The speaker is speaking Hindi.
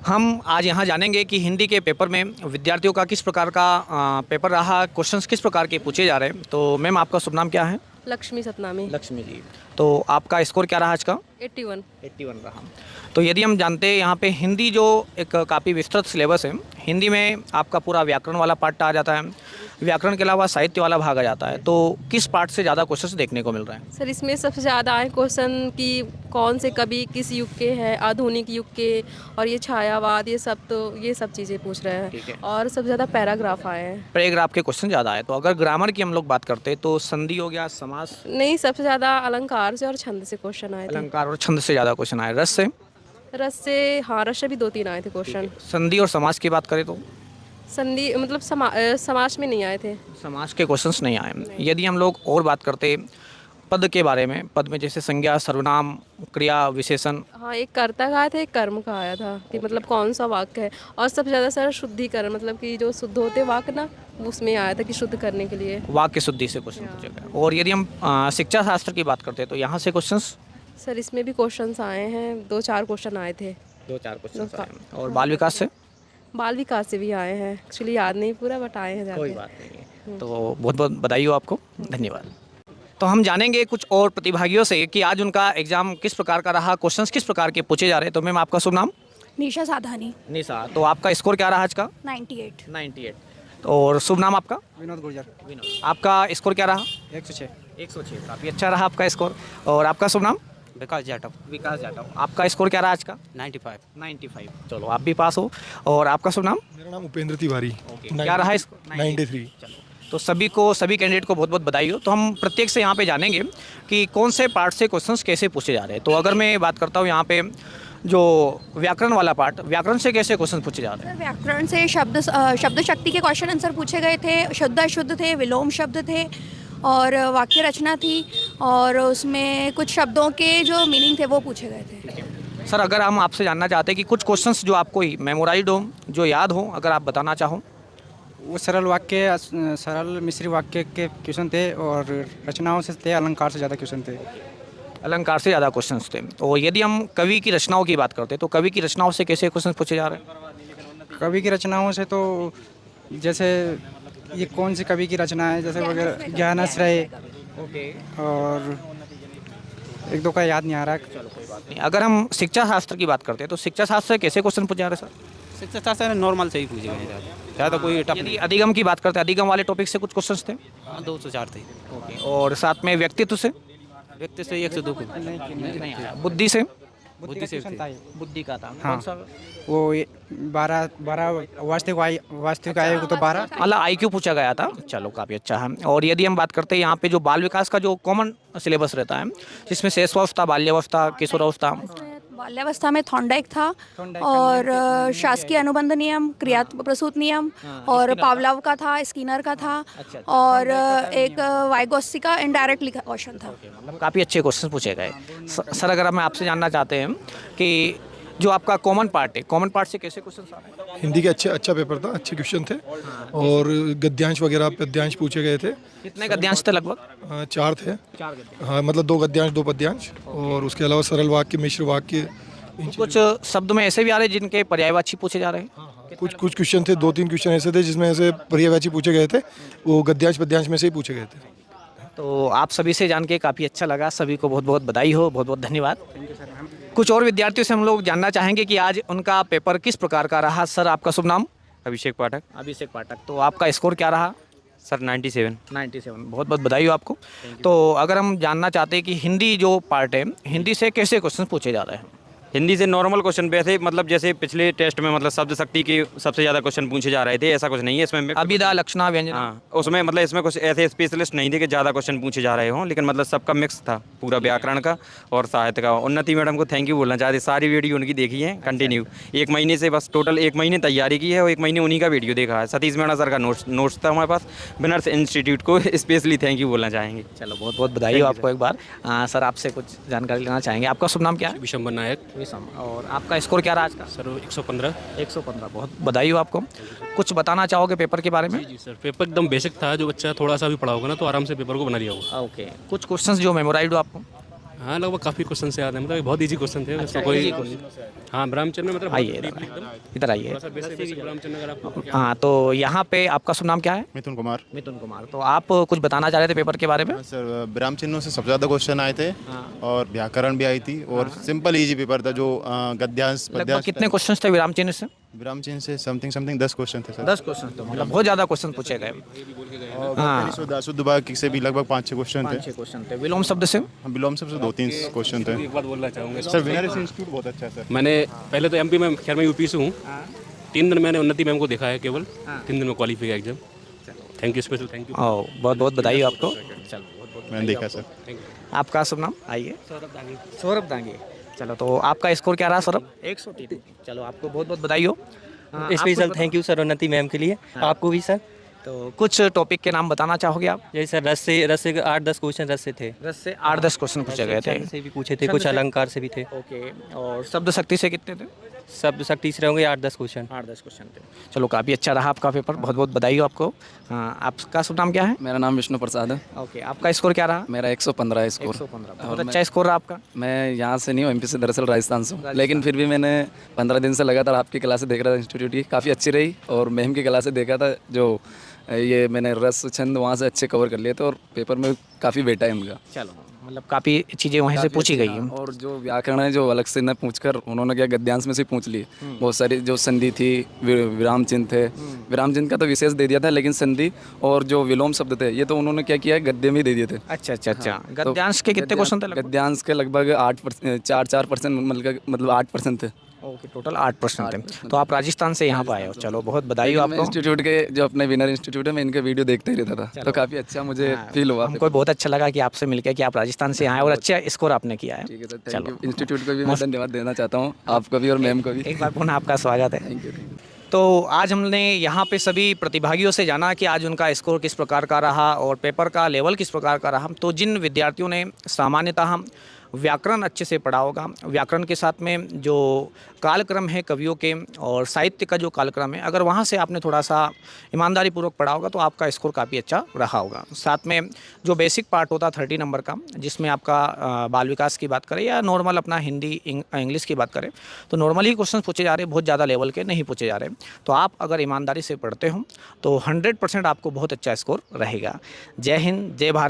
हम आज यहाँ जानेंगे कि हिंदी के पेपर में विद्यार्थियों का किस प्रकार का पेपर रहा, क्वेश्चंस किस प्रकार के पूछे जा रहे हैं। तो मैम, आपका शुभ नाम क्या है? लक्ष्मी सतनामी। लक्ष्मी जी। तो आपका स्कोर क्या रहा आज का? 81 रहा। तो यदि हम जानते हैं यहाँ पे हिंदी जो एक काफ़ी विस्तृत सिलेबस है, हिंदी में आपका पूरा व्याकरण वाला पार्ट आ जाता है, व्याकरण के अलावा साहित्य वाला भाग आ जाता है। तो किस पार्ट से ज़्यादा क्वेश्चंस देखने को मिल रहे हैं? सर, इसमें सबसे ज़्यादा आए क्वेश्चन कि कौन से कवि किस युग के हैं, आधुनिक युग के, और ये छायावाद, ये सब चीज़ें पूछ रहे ठीक है। हैं। और सबसे ज़्यादा पैराग्राफ आए हैं। पैराग्राफ के क्वेश्चन ज़्यादा आए। तो अगर ग्रामर की हम लोग बात करते हैं तो संधि हो गया, समास, नहीं, सबसे ज़्यादा अलंकार से और छंद से क्वेश्चन आए थे। अलंकार और छंद से ज़्यादा क्वेश्चन आए। रस से? रस से भी 2-3 आए थे क्वेश्चन। संधि और समास की बात करें तो संधि मतलब समाज में नहीं आए थे। समास के क्वेश्चंस नहीं आए। यदि हम लोग और बात करते पद के बारे में, पद में जैसे संज्ञा, सर्वनाम, क्रिया, विशेषण। हाँ, एक कर्ता का आया था, एक कर्म का आया था कि मतलब कौन सा वाक्य है। और सबसे ज़्यादा सर शुद्धिकरण, मतलब कि जो शुद्ध होते वाक्य ना, उसमें आया था कि शुद्ध करने के लिए वाक्य शुद्धि से क्वेश्चन पूछे गए। और यदि हम शिक्षा शास्त्र की बात करते हैं तो यहाँ से क्वेश्चंस? सर, इसमें भी क्वेश्चंस आए हैं, 2-4 क्वेश्चन आए थे। 2-4 क्वेश्चन आए। और बाल विकास से? बाल विकास से भी आए हैं। एक्चुअली याद नहीं पूरा, बट आए हैं कोई जाके। बात नहीं है। तो बहुत बहुत बधाई हो आपको। धन्यवाद। तो हम जानेंगे कुछ और प्रतिभागियों से कि आज उनका एग्जाम किस प्रकार का रहा, क्वेश्चंस किस प्रकार के पूछे जा रहे हैं। तो मैम, आपका शुभ नाम? निशा साधानी। निशा। तो आपका स्कोर क्या रहा आज का? 98। और शुभ नाम आपका? विनोद गुर्जर। विनोद। आपका स्कोर क्या रहा? 106। 106। काफ़ी अच्छा रहा आपका स्कोर। और आपका शुभ नाम? विकास जाटव। विकास जाटव। आपका स्कोर क्या रहा आज का? 95। चलो, आप भी पास हो। और आपका शुभ नाम? मेरा नाम उपेंद्र तिवारी। क्या रहा इसको? 93। तो सभी कैंडिडेट को बहुत बहुत बधाई हो। तो हम प्रत्येक से यहाँ पे जानेंगे कि कौन से पार्ट से क्वेश्चंस कैसे पूछे जा रहे हैं। तो अगर मैं बात करता हूँ यहाँ पे जो व्याकरण वाला पार्ट, व्याकरण से कैसे क्वेश्चन पूछे जा रहे हैं? व्याकरण से शब्द शक्ति के क्वेश्चन आंसर पूछे गए थे। शुद्ध अशुद्ध थे, विलोम शब्द थे, और वाक्य रचना थी, और उसमें कुछ शब्दों के जो मीनिंग थे वो पूछे गए थे। सर, अगर हम आपसे जानना चाहते हैं कि कुछ क्वेश्चंस जो आपको मेमोराइज हो, जो याद हो, अगर आप बताना चाहो। वो सरल मिश्री वाक्य के क्वेश्चन थे, और रचनाओं से थे, अलंकार से ज़्यादा क्वेश्चन थे। अलंकार से ज़्यादा क्वेश्चंस थे। और यदि हम कवि की रचनाओं की बात करते हैं तो कवि की रचनाओं से कैसे क्वेश्चन पूछे जा रहे हैं? कवि की रचनाओं से तो जैसे ये कौन सी कवि की रचना है, जैसे वगैरह ज्ञानाश्रय, और एक दो का याद नहीं आ रहा। चलो, कोई बात नहीं। अगर हम शिक्षा शास्त्र की बात करते हैं तो शिक्षा शास्त्र से कैसे क्वेश्चन पूछे जा रहे हैं सर? शिक्षा शास्त्र नॉर्मल से ही पूछे गए ज़्यादा कोई टफ यदि अधिगम की बात करते हैं, अधिगम वाले टॉपिक से कुछ क्वेश्चंस थे? 2 से 4 थे। और साथ में व्यक्तित्व से? व्यक्ति से 1 से 2 नहीं आया। बुद्धि से? बुद्धि से बुद्धि का था। हाँ। कौन सा? वो 12 वास्तविक आयोग तो 12। मतलब IQ पूछा गया था। चलो, काफ़ी अच्छा है। और यदि हम बात करते हैं यहाँ पे जो बाल विकास का जो कॉमन सिलेबस रहता है, जिसमें शैशवावस्था, बाल्यावस्था, किशोरावस्था। बाल्यावस्था में थॉर्नडाइक था, और शासकीय अनुबंध नियम, क्रिया प्रसूत नियम, और पावलोव का था, स्किनर का था, और एक वाइगोत्स्की का इनडायरेक्ट लिखा क्वेश्चन था। मतलब काफ़ी अच्छे क्वेश्चन पूछे गए। सर, अगर हम आपसे जानना चाहते हैं कि जो आपका कॉमन पार्ट है, कॉमन पार्ट से कैसे क्वेश्चन आ रहे हैं? हिंदी के अच्छा पेपर था, अच्छे क्वेश्चन थे, और गद्यांश वगैरह पद्यांश पूछे गए थे। कितने गद्यांश थे लगभग? 4 थे। 4 गद्यांश। हाँ, मतलब 2 गद्यांश 2 पद्यांश, और उसके अलावा सरल वाक्य, मिश्र वाक्य। कुछ शब्द में ऐसे भी आ रहे हैं जिनके पर्यायवाची पूछे जा रहे हैं? कुछ क्वेश्चन थे, 2-3 क्वेश्चन ऐसे थे जिसमें ऐसे पर्यायवाची पूछे गए थे, वो गद्यांश पद्यांश में से ही पूछे गए थे। तो आप सभी से जान के काफ़ी अच्छा लगा। सभी को बहुत बहुत बधाई हो, बहुत बहुत धन्यवाद। कुछ और विद्यार्थियों से हम लोग जानना चाहेंगे कि आज उनका पेपर किस प्रकार का रहा। सर, आपका शुभ नाम? अभिषेक पाठक। अभिषेक पाठक। तो आपका स्कोर क्या रहा? सर 97। बहुत बहुत बधाई हो आपको। तो अगर हम जानना चाहते हैं कि हिंदी जो पार्ट है, हिंदी से कैसे क्वेश्चन पूछे जा रहे हैं? हिंदी से नॉर्मल क्वेश्चन, वैसे मतलब जैसे पिछले टेस्ट में मतलब शब्द शक्ति के सबसे ज़्यादा क्वेश्चन पूछे जा रहे थे, ऐसा कुछ नहीं है इसमें। अभिधा, लक्षणा, व्यंजन। हाँ, उसमें मतलब इसमें कुछ ऐसे स्पेशलिस्ट नहीं थे कि ज़्यादा क्वेश्चन पूछे जा रहे हों, लेकिन मतलब सबका मिक्स था, पूरा व्याकरण का और साहित्य का। उन्नति मैडम को थैंक यू बोलना चाहते, सारी वीडियो उनकी देखी है कंटिन्यू। 1 महीने से बस टोटल 1 महीने तैयारी की है, और 1 महीने उन्हीं का वीडियो देखा है। सतीश मैडम सर का नोट्स था हमारे पास। विनर्स इंस्टीट्यूट को स्पेशली थैंक यू बोलना चाहेंगे। चलो, बहुत बहुत बधाई हो आपको एक बार। सर, आपसे कुछ जानकारी लेना चाहेंगे। आपका शुभ नाम क्या है? विशंबर नायक। और आपका स्कोर क्या रहा आज का? सर 115। 115। बहुत बधाई हो आपको। कुछ बताना चाहोगे पेपर के बारे में? जी सर, पेपर एकदम बेसिक था, जो बच्चा थोड़ा सा भी पढ़ा होगा ना तो आराम से पेपर को बना लिया होगा। ओके। कुछ क्वेश्चंस जो मेमोराइज हो आपको? हाँ लगभग काफ़ी क्वेश्चन से याद है, मतलब बहुत इजी क्वेश्चन थे उसका कोई। हाँ ब्रह्मचर्य में मतलब आइए इधर आइए। थोड़ा सा बेसिक ब्रह्मचर्य अगर आपको हाँ तो यहाँ पे आपका शुभ नाम क्या है? मिथुन कुमार। मिथुन कुमार। तो आप कुछ बताना चाह रहे थे पेपर के बारे में? सर विराम चिन्हों से सबसे ज़्यादा क्वेश्चन आए थे और व्याकरण भी आई थी और सिंपल इजी पेपर था जो गद्यांश लगभग पद्यांश कितने क्वेश्चन थे विराम चिन्ह से? विराम चिन्ह से समथिंग 10 क्वेश्चन थे सर। 10 क्वेश्चन थे, मतलब बहुत ज़्यादा क्वेश्चन पूछे गए। हाँ शुद्ध वाक्य से भी लगभग 5-6 क्वेश्चन थे। 5-6 क्वेश्चन थे। विलोम शब्द से? विलोम शब्द से 2-3 क्वेश्चन थे। एक बात बोलना चाहूँगा सर विनर इंस्टीट्यूट बहुत अच्छा है सर। मैंने पहले तो एमपी में, खैर मैं यूपी से हूँ। 3 दिन मैंने उन्नति मैम को देखा है केवल, 3 दिन में क्वालिफाई किया exam. Thank you, special thank you. बहुत बहुत बधाई हो आपको। मैंने देखा सर। आपका शुभ नाम? आइए। सौरभ दांगी। चलो तो आपका स्कोर क्या रहा सौरभ? 103। चलो आपको बहुत बहुत बधाई हो। स्पेशल थैंक यू सर उन्नति मैम के लिए, आपको भी सर। तो कुछ टॉपिक के नाम बताना चाहोगे आप? जैसे सर रस से 8-10 क्वेश्चन रस से थे, रस से 8-10 क्वेश्चन पूछे गए थे। छंद से भी पूछे थे, कुछ अलंकार से भी थे। ओके। और शब्द शक्ति से कितने थे? शब्द शक्ति से होंगे 8-10 क्वेश्चन। 8-10 क्वेश्चन थे। चलो काफ़ी अच्छा रहा आपका पेपर, बहुत बहुत बधाई हो आपको। आपका शुभ नाम क्या है? मेरा नाम विष्णु प्रसाद है। ओके। आपका स्कोर क्या रहा? मेरा 115 है स्कोर। 115। बहुत अच्छा स्कोर रहा आपका। मैं यहाँ से नहीं हूँ, एमपी से, दरअसल राजस्थान से हूँ, लेकिन फिर भी मैंने 15 दिन से लगातार आपकी क्लासें देख रहा था इंस्टीट्यूट की, काफ़ी अच्छी रही। और मैम की क्लासें देखा था, जो ये मैंने रस छंद वहाँ से अच्छे कवर कर लिए थे और पेपर में काफ़ी बेटा है उनका। चलो मतलब काफ़ी चीज़ें वहीं से पूछी गई हैं। और जो व्याकरण है जो अलग से न पूछकर उन्होंने क्या गद्यांश में से पूछ लिए। बहुत सारी जो संधि थी, विराम चिन्ह थे, विराम चिन्ह का तो विशेष दे दिया था, लेकिन संधि और जो विलोम शब्द थे ये तो उन्होंने क्या किया है, गद्य में दे दिए थे। अच्छा अच्छा अच्छा। गद्यांश के कितने क्वेश्चन थे लगभग? गद्यांश के लगभग 4% मतलब 8% थे। ओके, टोटल 8% थे। तो आप राजस्थान से यहाँ पर आए हो। चलो बहुत बधाई हो आपको। इंस्टीट्यूट के जो अपने विनर इंस्टीट्यूट है, मैं इनके वीडियो देखते ही रहता था, तो काफ़ी अच्छा मुझे फील हुआ। हमको बहुत अच्छा लगा कि आपसे मिलकर कि आप राजस्थान से आए और अच्छा स्कोर आपने किया है। ठीक है सर, थैंक यू। इंस्टीट्यूट को भी मैं धन्यवाद देना चाहता हूँ, आपको भी और मैम को भी। एक बार पुनः आपका स्वागत है। Thank you. तो आज हमने यहाँ पे सभी प्रतिभागियों से जाना कि आज उनका स्कोर किस प्रकार का रहा और पेपर का लेवल किस प्रकार का रहा। तो जिन विद्यार्थियों ने सामान्यतः व्याकरण अच्छे से पढ़ा होगा, व्याकरण के साथ में जो कालक्रम है कवियों के और साहित्य का जो कालक्रम है, अगर वहाँ से आपने थोड़ा सा ईमानदारी पूर्वक पढ़ा होगा तो आपका स्कोर काफ़ी अच्छा रहा होगा। साथ में जो बेसिक पार्ट होता 30 नंबर का, जिसमें आपका बाल विकास की बात करें या नॉर्मल अपना हिंदी इंग्लिश की बात करें, तो नॉर्मली क्वेश्चन पूछे जा रहे हैं, बहुत ज़्यादा लेवल के नहीं पूछे जा रहे। तो आप अगर ईमानदारी से पढ़ते हो तो 100% आपको बहुत अच्छा स्कोर रहेगा। जय हिंद, जय भारत।